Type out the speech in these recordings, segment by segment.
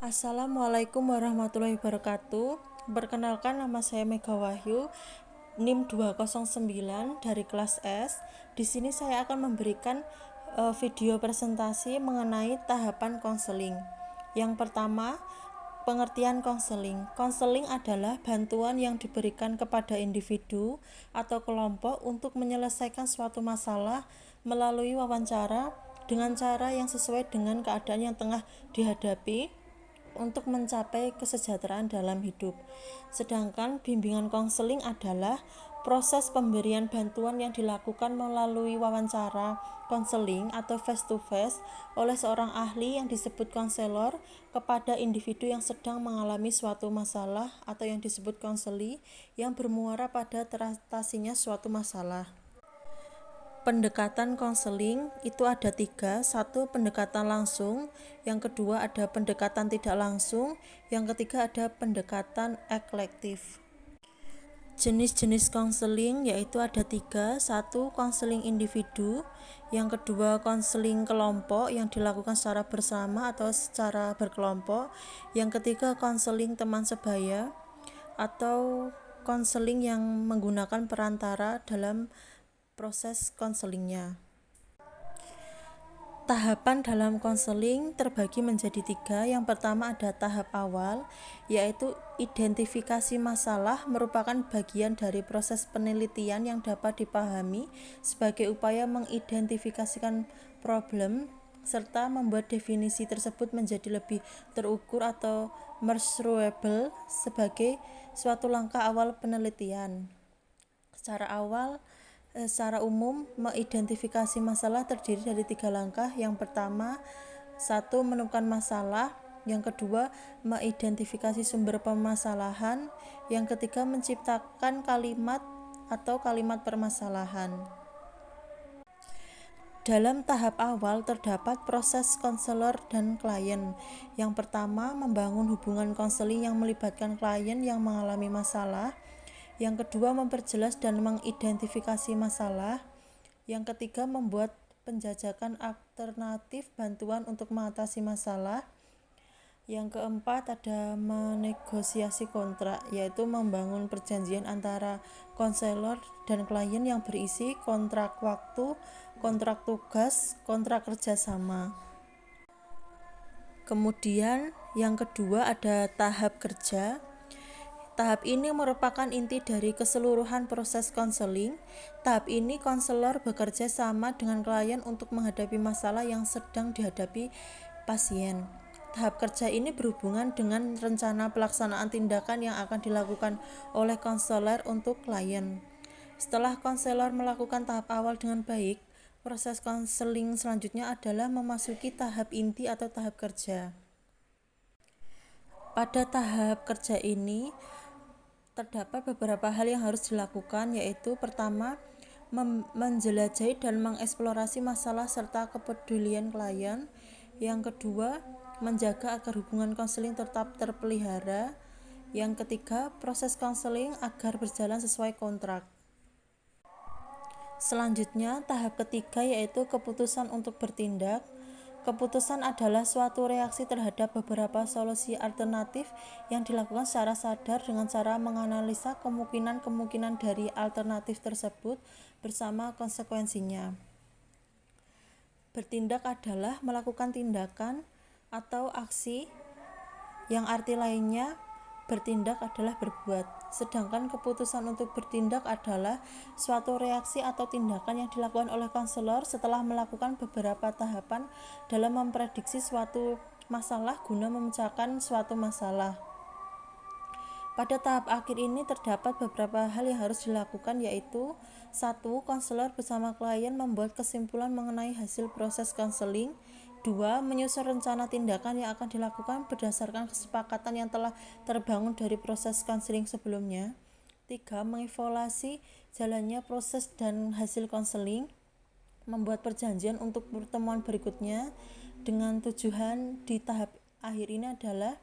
Assalamualaikum warahmatullahi wabarakatuh. Perkenalkan, nama saya Mega Wahyu, NIM 209 dari kelas S. Di sini saya akan memberikan video presentasi mengenai tahapan konseling. Yang pertama, pengertian konseling. Konseling adalah bantuan yang diberikan kepada individu atau kelompok untuk menyelesaikan suatu masalah melalui wawancara dengan cara yang sesuai dengan keadaan yang tengah dihadapi untuk mencapai kesejahteraan dalam hidup. Sedangkan bimbingan konseling adalah proses pemberian bantuan yang dilakukan melalui wawancara konseling atau face to face oleh seorang ahli yang disebut konselor kepada individu yang sedang mengalami suatu masalah atau yang disebut konseli yang bermuara pada teratasinya suatu masalah. Pendekatan konseling itu ada tiga. Satu, pendekatan langsung. Yang kedua, ada pendekatan tidak langsung. Yang ketiga, ada pendekatan eklektif. Jenis-jenis konseling yaitu ada tiga. Satu, konseling individu. Yang kedua, konseling kelompok yang dilakukan secara bersama atau secara berkelompok. Yang ketiga, konseling teman sebaya atau konseling yang menggunakan perantara dalam proses konselingnya. Tahapan dalam konseling terbagi menjadi tiga. Yang pertama ada tahap awal, yaitu identifikasi masalah, merupakan bagian dari proses penelitian yang dapat dipahami sebagai upaya mengidentifikasikan problem serta membuat definisi tersebut menjadi lebih terukur atau measurable sebagai suatu langkah awal penelitian. Secara umum, mengidentifikasi masalah terdiri dari tiga langkah. Yang pertama, satu, menemukan masalah. Yang kedua, mengidentifikasi sumber permasalahan. Yang ketiga, menciptakan kalimat atau kalimat permasalahan. Dalam tahap awal terdapat proses konselor dan klien. Yang pertama, membangun hubungan konseling yang melibatkan klien yang mengalami masalah. Yang kedua, memperjelas dan mengidentifikasi masalah. Yang ketiga, membuat penjajakan alternatif bantuan untuk mengatasi masalah. Yang keempat, ada menegosiasi kontrak, yaitu membangun perjanjian antara konselor dan klien yang berisi kontrak waktu, kontrak tugas, kontrak kerjasama. Kemudian yang kedua ada tahap kerja. Tahap ini merupakan inti dari keseluruhan proses konseling. Tahap ini konselor bekerja sama dengan klien untuk menghadapi masalah yang sedang dihadapi pasien. Tahap kerja ini berhubungan dengan rencana pelaksanaan tindakan yang akan dilakukan oleh konselor untuk klien. Setelah konselor melakukan tahap awal dengan baik, proses konseling selanjutnya adalah memasuki tahap inti atau tahap kerja. Pada tahap kerja ini terdapat beberapa hal yang harus dilakukan, yaitu pertama, menjelajahi dan mengeksplorasi masalah serta kepedulian klien. Yang kedua, menjaga agar hubungan konseling tetap terpelihara. Yang ketiga, proses konseling agar berjalan sesuai kontrak. Selanjutnya, tahap ketiga yaitu keputusan untuk bertindak. Keputusan adalah suatu reaksi terhadap beberapa solusi alternatif yang dilakukan secara sadar dengan cara menganalisa kemungkinan-kemungkinan dari alternatif tersebut bersama konsekuensinya. Bertindak adalah melakukan tindakan atau aksi, yang arti lainnya bertindak adalah berbuat. Sedangkan keputusan untuk bertindak adalah suatu reaksi atau tindakan yang dilakukan oleh konselor setelah melakukan beberapa tahapan dalam memprediksi suatu masalah guna memecahkan suatu masalah. Pada tahap akhir ini terdapat beberapa hal yang harus dilakukan, yaitu satu, konselor bersama klien membuat kesimpulan mengenai hasil proses konseling. 2. Menyusun rencana tindakan yang akan dilakukan berdasarkan kesepakatan yang telah terbangun dari proses konseling sebelumnya. 3. Mengevaluasi jalannya proses dan hasil konseling. Membuat perjanjian untuk pertemuan berikutnya, dengan tujuan di tahap akhir ini adalah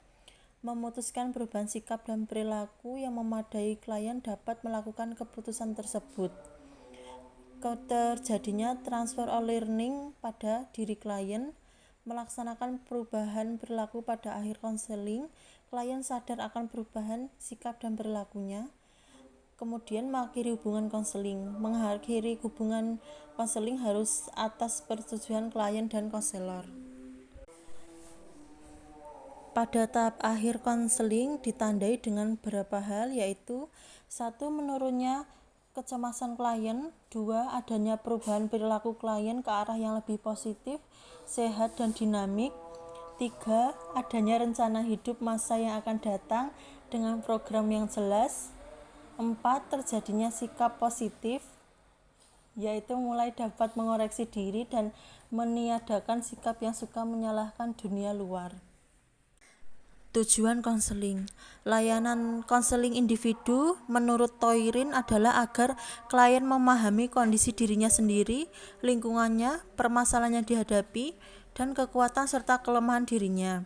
memutuskan perubahan sikap dan perilaku yang memadai klien dapat melakukan keputusan tersebut. Terjadinya transfer of learning pada diri klien. melaksanakan perubahan perilaku pada akhir konseling. Klien sadar akan perubahan sikap dan perilakunya. Kemudian mengakhiri hubungan konseling. Mengakhiri hubungan konseling harus atas persetujuan klien dan konselor. Pada tahap akhir konseling ditandai dengan beberapa hal, yaitu 1. Menurunnya kecemasan klien, 2. Adanya perubahan perilaku klien ke arah yang lebih positif, sehat, dan dinamik, 3. Adanya rencana hidup masa yang akan datang dengan program yang jelas, 4. Terjadinya sikap positif, yaitu mulai dapat mengoreksi diri dan meniadakan sikap yang suka menyalahkan dunia luar. Tujuan konseling. Layanan konseling individu menurut Toirin adalah agar klien memahami kondisi dirinya sendiri, lingkungannya, permasalahan yang dihadapi, dan kekuatan serta kelemahan dirinya.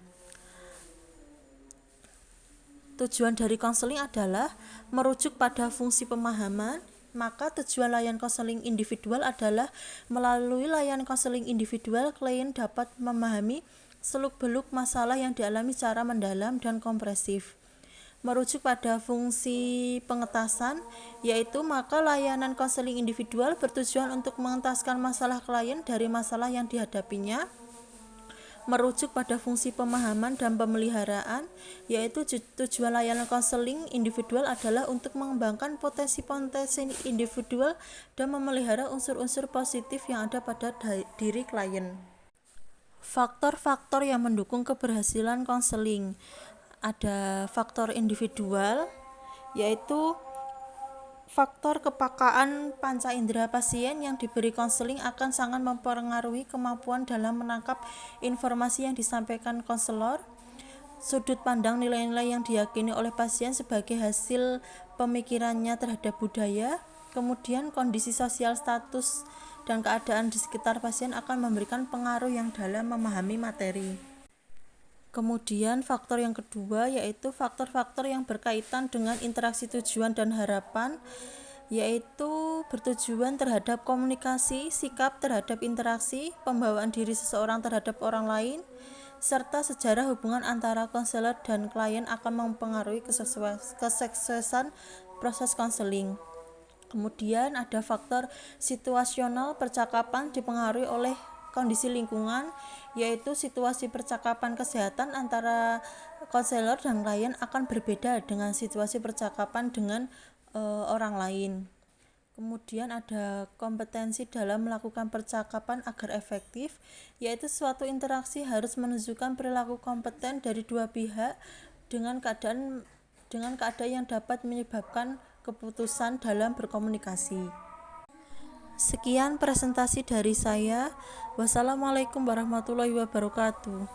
Tujuan dari konseling adalah merujuk pada fungsi pemahaman. Maka tujuan layanan konseling individual adalah melalui layanan konseling individual klien dapat memahami seluk-beluk masalah yang dialami secara mendalam dan komprehensif. Merujuk pada fungsi pengetasan, yaitu maka layanan konseling individual bertujuan untuk mengentaskan masalah klien dari masalah yang dihadapinya. Merujuk pada fungsi pemahaman dan pemeliharaan, yaitu tujuan layanan konseling individual adalah untuk mengembangkan potensi-potensi individual dan memelihara unsur-unsur positif yang ada pada diri klien. Faktor-faktor yang mendukung keberhasilan konseling. Ada faktor individual, yaitu faktor kepekaan panca indera pasien yang diberi konseling akan sangat mempengaruhi kemampuan dalam menangkap informasi yang disampaikan konselor. Sudut pandang nilai-nilai yang diyakini oleh pasien sebagai hasil pemikirannya terhadap budaya. Kemudian kondisi sosial, status, dan keadaan di sekitar pasien akan memberikan pengaruh yang dalam memahami materi. Kemudian faktor yang kedua yaitu faktor-faktor yang berkaitan dengan interaksi tujuan dan harapan, yaitu bertujuan terhadap komunikasi, sikap terhadap interaksi, pembawaan diri seseorang terhadap orang lain, serta sejarah hubungan antara konselor dan klien akan mempengaruhi kesuksesan proses konseling. Kemudian ada faktor situasional, percakapan dipengaruhi oleh kondisi lingkungan, yaitu situasi percakapan kesehatan antara konselor dan klien akan berbeda dengan situasi percakapan dengan orang lain. Kemudian ada kompetensi dalam melakukan percakapan agar efektif, yaitu suatu interaksi harus menunjukkan perilaku kompeten dari dua pihak dengan keadaan yang dapat menyebabkan keputusan dalam berkomunikasi. Sekian presentasi dari saya. Wassalamualaikum warahmatullahi wabarakatuh.